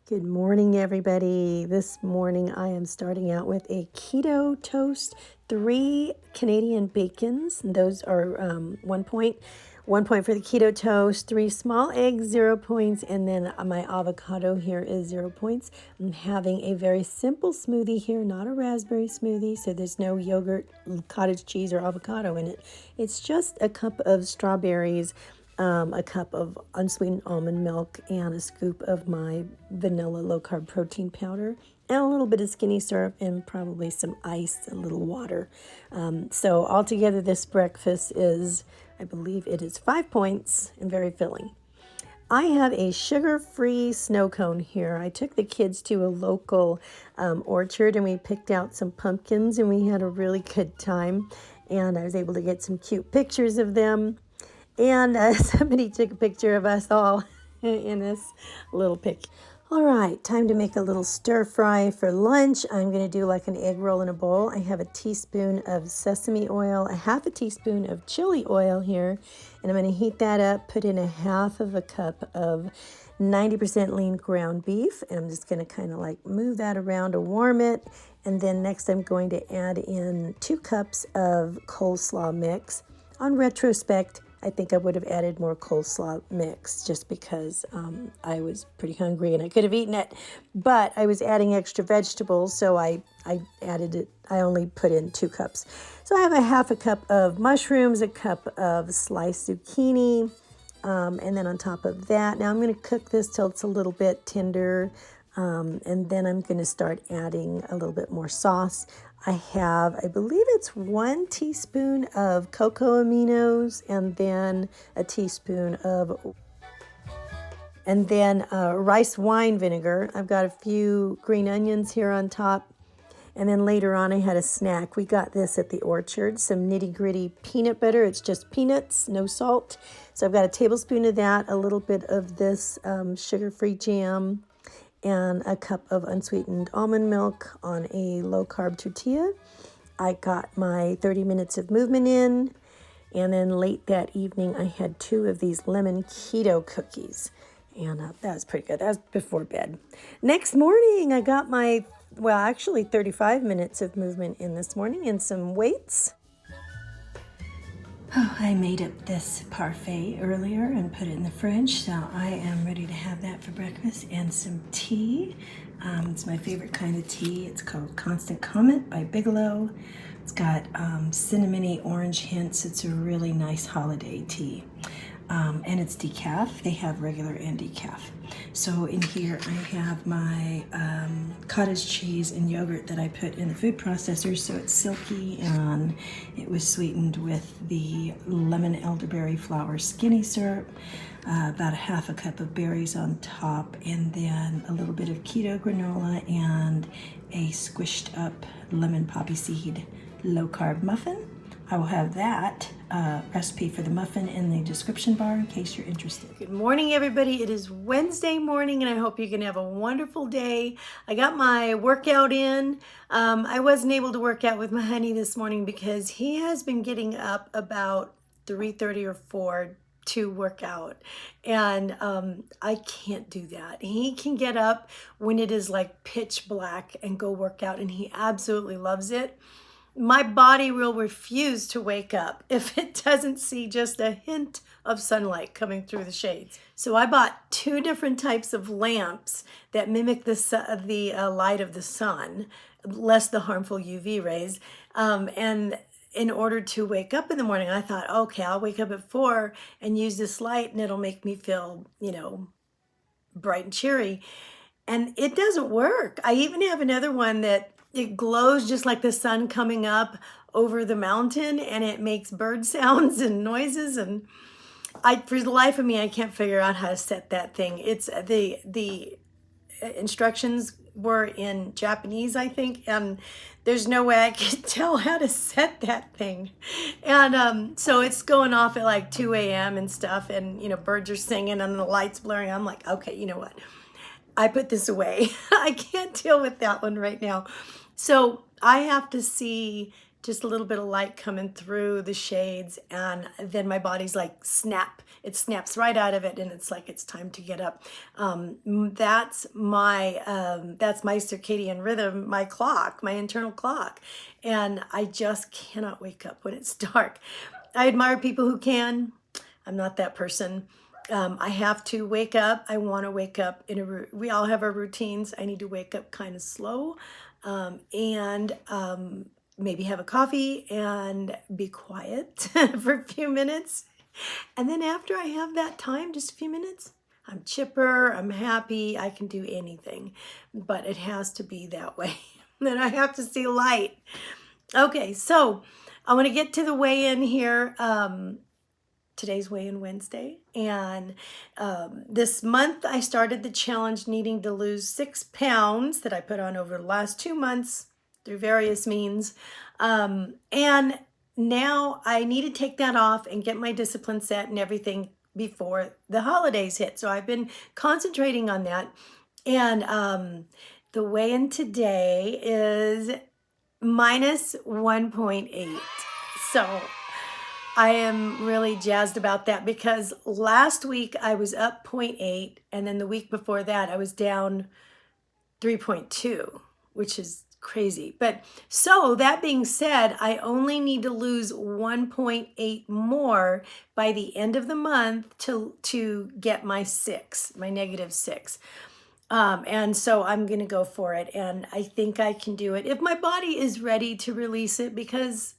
Good morning, everybody. This morning I am starting out with a keto toast, 3 Canadian bacons. Those are 1 point. 1 point for the keto toast, 3 small eggs, 0 points, and then my avocado here is 0 points. I'm having a very simple smoothie here, not a raspberry smoothie, so there's no yogurt, cottage cheese, or avocado in it. It's just a cup of strawberries, a cup of unsweetened almond milk, and a scoop of my vanilla low-carb protein powder, and a little bit of skinny syrup, and probably some ice and a little water. So altogether, this breakfast is, I believe it is 5 points and very filling. I have a sugar-free snow cone here. I took the kids to a local orchard and we picked out some pumpkins and we had a really good time. And I was able to get some cute pictures of them. And somebody took a picture of us all in this little picture. All right, time to make a little stir fry for lunch. I'm going to do like an egg roll in a bowl. I have a teaspoon of sesame oil, a half a teaspoon of chili oil here, and I'm going to heat that up, put in a half of a cup of 90% lean ground beef, and I'm just going to kind of like move that around to warm it. And then next I'm going to add in 2 cups of coleslaw mix. On retrospect, I think I would have added more coleslaw mix just because I was pretty hungry and I could have eaten it. But I was adding extra vegetables, so I added it. I only put in 2 cups. So I have a half a cup of mushrooms, a cup of sliced zucchini, and then on top of that, now I'm going to cook this till it's a little bit tender, and then I'm going to start adding a little bit more sauce. I believe it's 1 teaspoon of cocoa aminos, and then a teaspoon of, rice wine vinegar. I've got a few green onions here on top. And then later on, I had a snack. We got this at the orchard, some nitty gritty peanut butter. It's just peanuts, no salt. So I've got a tablespoon of that, a little bit of this sugar-free jam, and a cup of unsweetened almond milk on a low-carb tortilla. I got my 30 minutes of movement in, and then late that evening, I had 2 of these lemon keto cookies, and that was pretty good. That was before bed. Next morning, I got my, 35 minutes of movement in this morning and some weights. Oh, I made up this parfait earlier and put it in the fridge, so I am ready to have that for breakfast, and some tea. It's my favorite kind of tea. It's called Constant Comet by Bigelow. It's got cinnamony orange hints. It's a really nice holiday tea. And it's decaf. They have regular and decaf. So in here I have my cottage cheese and yogurt that I put in the food processor so it's silky, and it was sweetened with the lemon elderberry flower skinny syrup, about a half a cup of berries on top, and then a little bit of keto granola and a squished up lemon poppy seed low carb muffin. I will have that recipe for the muffin in the description bar in case you're interested. Good morning, everybody. It is Wednesday morning, and I hope you can have a wonderful day. I got my workout in. I wasn't able to work out with my honey this morning because he has been getting up about 3:30 or 4 to work out, and I can't do that. He can get up when it is like pitch black and go work out, and he absolutely loves it. My body will refuse to wake up if it doesn't see just a hint of sunlight coming through the shades. So I bought 2 different types of lamps that mimic the light of the sun, less the harmful UV rays. And in order to wake up in the morning, I thought, okay, I'll wake up at 4 and use this light and it'll make me feel, bright and cheery. And it doesn't work. I even have another one that it glows just like the sun coming up over the mountain, and it makes bird sounds and noises. And for the life of me, I can't figure out how to set that thing. It's the instructions were in Japanese, I think, and there's no way I could tell how to set that thing. And so it's going off at like 2 a.m. and stuff, and birds are singing and the lights blaring. I'm like, okay, you know what? I put this away. I can't deal with that one right now. So I have to see just a little bit of light coming through the shades, and then my body's like snap. It snaps right out of it, and it's like it's time to get up. That's my circadian rhythm, my clock, my internal clock, and I just cannot wake up when it's dark. I admire people who can. I'm not that person. I have to wake up. I want to wake up we all have our routines. I need to wake up kind of slow, and maybe have a coffee and be quiet for a few minutes. And then after I have that time, just a few minutes, I'm chipper, I'm happy, I can do anything. But it has to be that way. Then I have to see light. Okay, so I want to get to the weigh-in here. Today's weigh-in Wednesday, and this month I started the challenge needing to lose 6 pounds that I put on over the last 2 months through various means, and now I need to take that off and get my discipline set and everything before the holidays hit. So I've been concentrating on that, and the weigh-in today is minus 1.8. So I am really jazzed about that, because last week I was up 0.8, and then the week before that I was down 3.2, which is crazy. But so that being said, I only need to lose 1.8 more by the end of the month to get my -6. And so I'm going to go for it, and I think I can do it if my body is ready to release it, because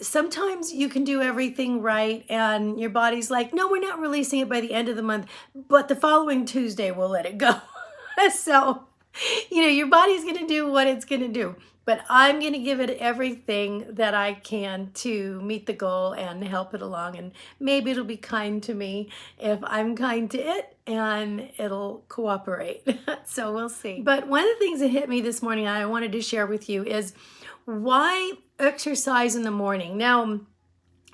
sometimes you can do everything right and your body's like, no, we're not releasing it by the end of the month, but the following Tuesday we'll let it go. So, your body's going to do what it's going to do, but I'm going to give it everything that I can to meet the goal and help it along. And maybe it'll be kind to me if I'm kind to it, and it'll cooperate. So we'll see. But one of the things that hit me this morning I wanted to share with you is why exercise in the morning. Now,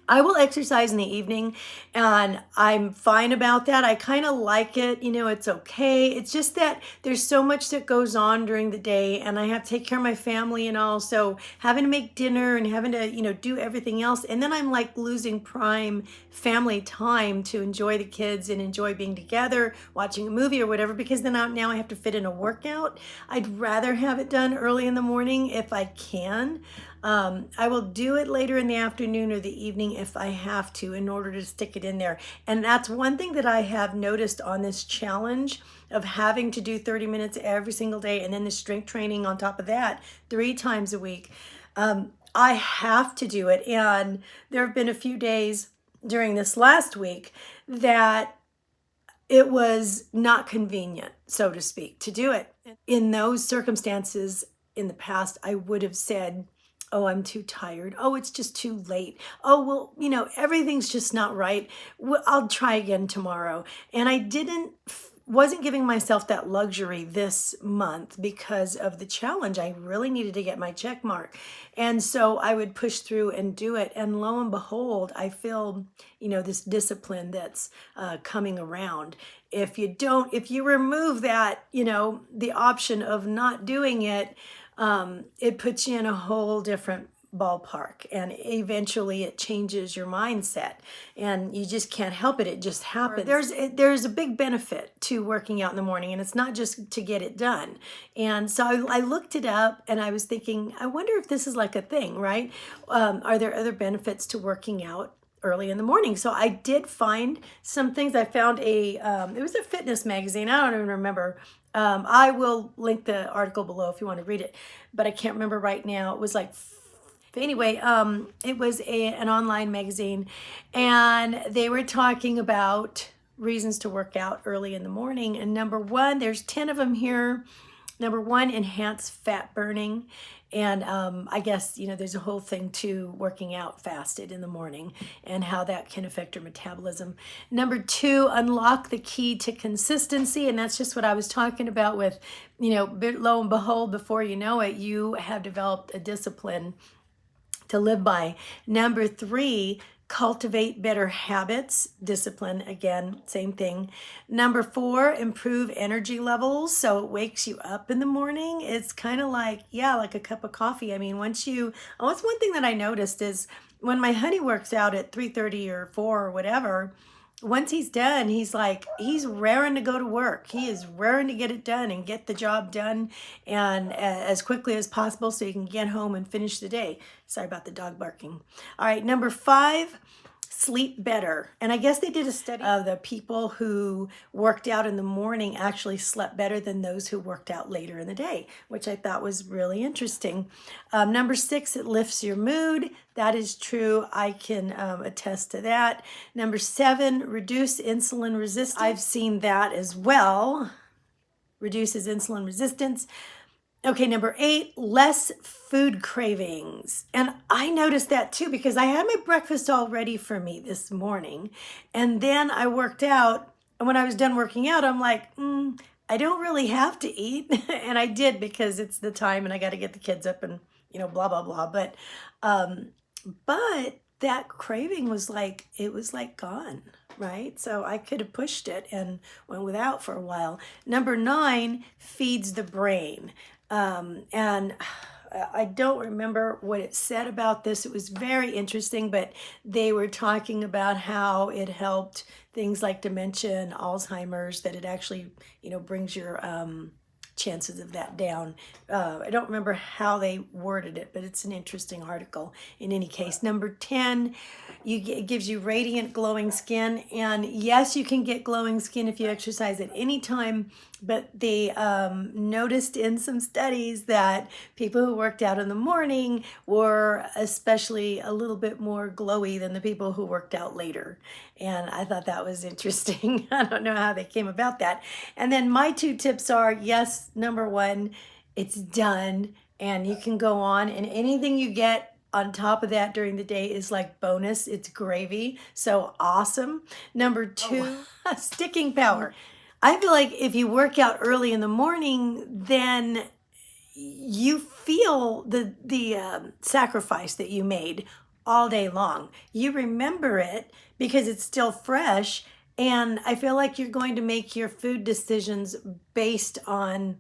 I will exercise in the evening, and I'm fine about that. I kind of like it. It's okay. It's just that there's so much that goes on during the day, and I have to take care of my family and all. So having to make dinner and having to, do everything else. And then I'm like losing prime family time to enjoy the kids and enjoy being together, watching a movie or whatever, because then now I have to fit in a workout. I'd rather have it done early in the morning if I can. I will do it later in the afternoon or the evening if I have to, in order to stick it in there. And that's one thing that I have noticed on this challenge of having to do 30 minutes every single day, and then the strength training on top of that 3 times a week. I have to do it. And there have been a few days during this last week that it was not convenient, so to speak, to do it. In those circumstances in the past, I would have said, oh, I'm too tired. Oh, it's just too late. Oh, well, everything's just not right. I'll try again tomorrow. And I wasn't giving myself that luxury this month because of the challenge. I really needed to get my check mark. And so I would push through and do it. And lo and behold, I feel, this discipline that's coming around. If you remove that, the option of not doing it, it puts you in a whole different ballpark, and eventually it changes your mindset, and you just can't help it. It just happens. There's a big benefit to working out in the morning, and it's not just to get it done. And so I looked it up, and I was thinking, I wonder if this is like a thing, right? Are there other benefits to working out early in the morning? So I did find some things. I found it was a fitness magazine. I don't even remember. I will link the article below if you want to read it, but I can't remember right now. It was like, anyway, it was an online magazine, and they were talking about reasons to work out early in the morning. And number 1, there's 10 of them here. Number 1, enhance fat burning. And I guess, there's a whole thing to working out fasted in the morning and how that can affect your metabolism. Number 2, unlock the key to consistency. And that's just what I was talking about with, lo and behold, before you know it, you have developed a discipline to live by. Number 3, Cultivate better habits, discipline, again, same thing. Number 4, improve energy levels. So it wakes you up in the morning. It's kind of like, yeah, like a cup of coffee. I mean, that's one thing that I noticed is when my honey works out at 3:30 or 4 or whatever, once he's done, he's raring to go to work. He is raring to get it done and get the job done and as quickly as possible so he can get home and finish the day. Sorry about the dog barking. All right, number 5, sleep better. And I guess they did a study of the people who worked out in the morning actually slept better than those who worked out later in the day, which I thought was really interesting. Number 6, it lifts your mood. That is true. I can attest to that. Number 7, reduce insulin resistance. I've seen that as well. Reduces insulin resistance. Okay, number 8, less food cravings. And I noticed that too because I had my breakfast all ready for me this morning. And then I worked out. And when I was done working out, I'm like, I don't really have to eat. And I did because it's the time and I got to get the kids up and, blah, blah, blah. But that craving was like, it was like gone, right? So I could have pushed it and went without for a while. Number 9, feeds the brain. And I don't remember what it said about this. It was very interesting, but they were talking about how it helped things like dementia and Alzheimer's, that it actually, brings your chances of that down. I don't remember how they worded it, but it's an interesting article in any case. Number 10, it gives you radiant, glowing skin. And yes, you can get glowing skin if you exercise at any time, but they noticed in some studies that people who worked out in the morning were especially a little bit more glowy than the people who worked out later. And I thought that was interesting. I don't know how they came about that. And then my 2 tips are, yes, number 1, it's done and you can go on, and anything you get on top of that during the day is like bonus. It's gravy. So awesome. Number 2, sticking power. I feel like if you work out early in the morning, then you feel the sacrifice that you made all day long. You remember it because it's still fresh. And I feel like you're going to make your food decisions based on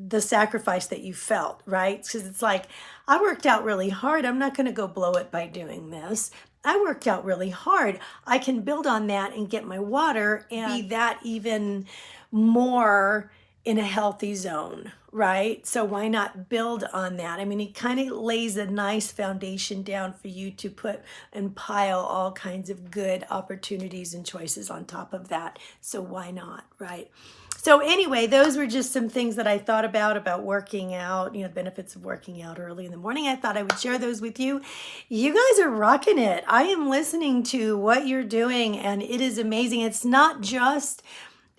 the sacrifice that you felt, right? Because it's like, I worked out really hard. I'm not going to go blow it by doing this. I worked out really hard. I can build on that and get my water and be that even more in a healthy zone, right? So why not build on that? I mean, it kind of lays a nice foundation down for you to put and pile all kinds of good opportunities and choices on top of that. So why not, right? So anyway, those were just some things that I thought about working out, benefits of working out early in the morning. I thought I would share those with you. You guys are rocking it. I am listening to what you're doing and it is amazing. It's not just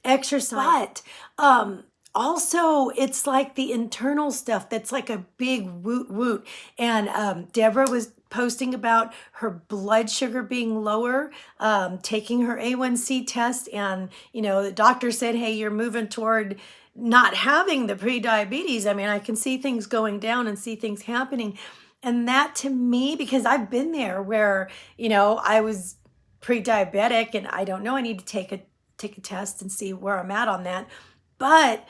exercise, but also it's like the internal stuff that's like a big woot woot. And Deborah was posting about her blood sugar being lower, taking her A1C test, and the doctor said, hey, you're moving toward not having the pre-diabetes. I mean, I can see things going down and see things happening. And that to me, because I've been there where, I was pre-diabetic and I don't know, I need to take a test and see where I'm at on that. But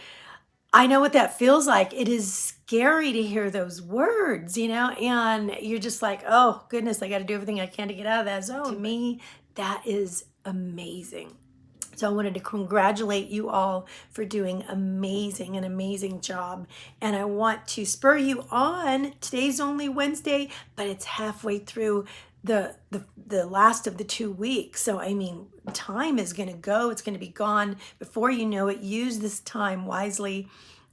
I know what that feels like. It is scary to hear those words, and you're just like, oh goodness, I got to do everything I can to get out of that zone. To me, that is amazing. So I wanted to congratulate you all for doing an amazing job. And I want to spur you on. Today's only Wednesday, but it's halfway through the last of the 2 weeks. So I mean, time is going to go. It's going to be gone before you know it. Use this time wisely.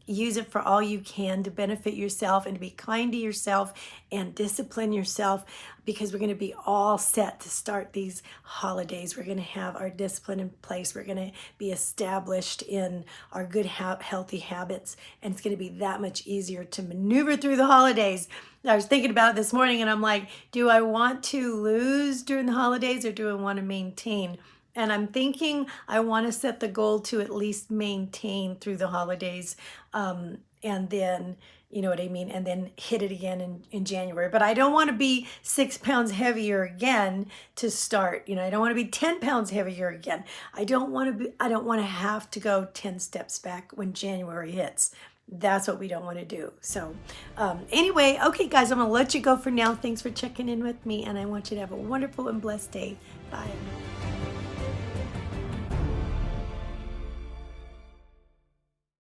Use it for all you can to benefit yourself and to be kind to yourself and discipline yourself, because we're going to be all set to start these holidays. We're going to have our discipline in place. We're going to be established in our good healthy habits, and it's going to be that much easier to maneuver through the holidays. I was thinking about it this morning and I'm like, do I want to lose during the holidays or do I want to maintain? And I'm thinking I want to set the goal to at least maintain through the holidays, and then You know what I mean? And then hit it again in January. But I don't want to be 6 pounds heavier again to start. You know, I don't want to be 10 pounds heavier again. I don't want to have to go 10 steps back when January hits. That's what we don't want to do. So anyway, okay, guys, I'm going to let you go for now. Thanks for checking in with me. And I want you to have a wonderful and blessed day. Bye.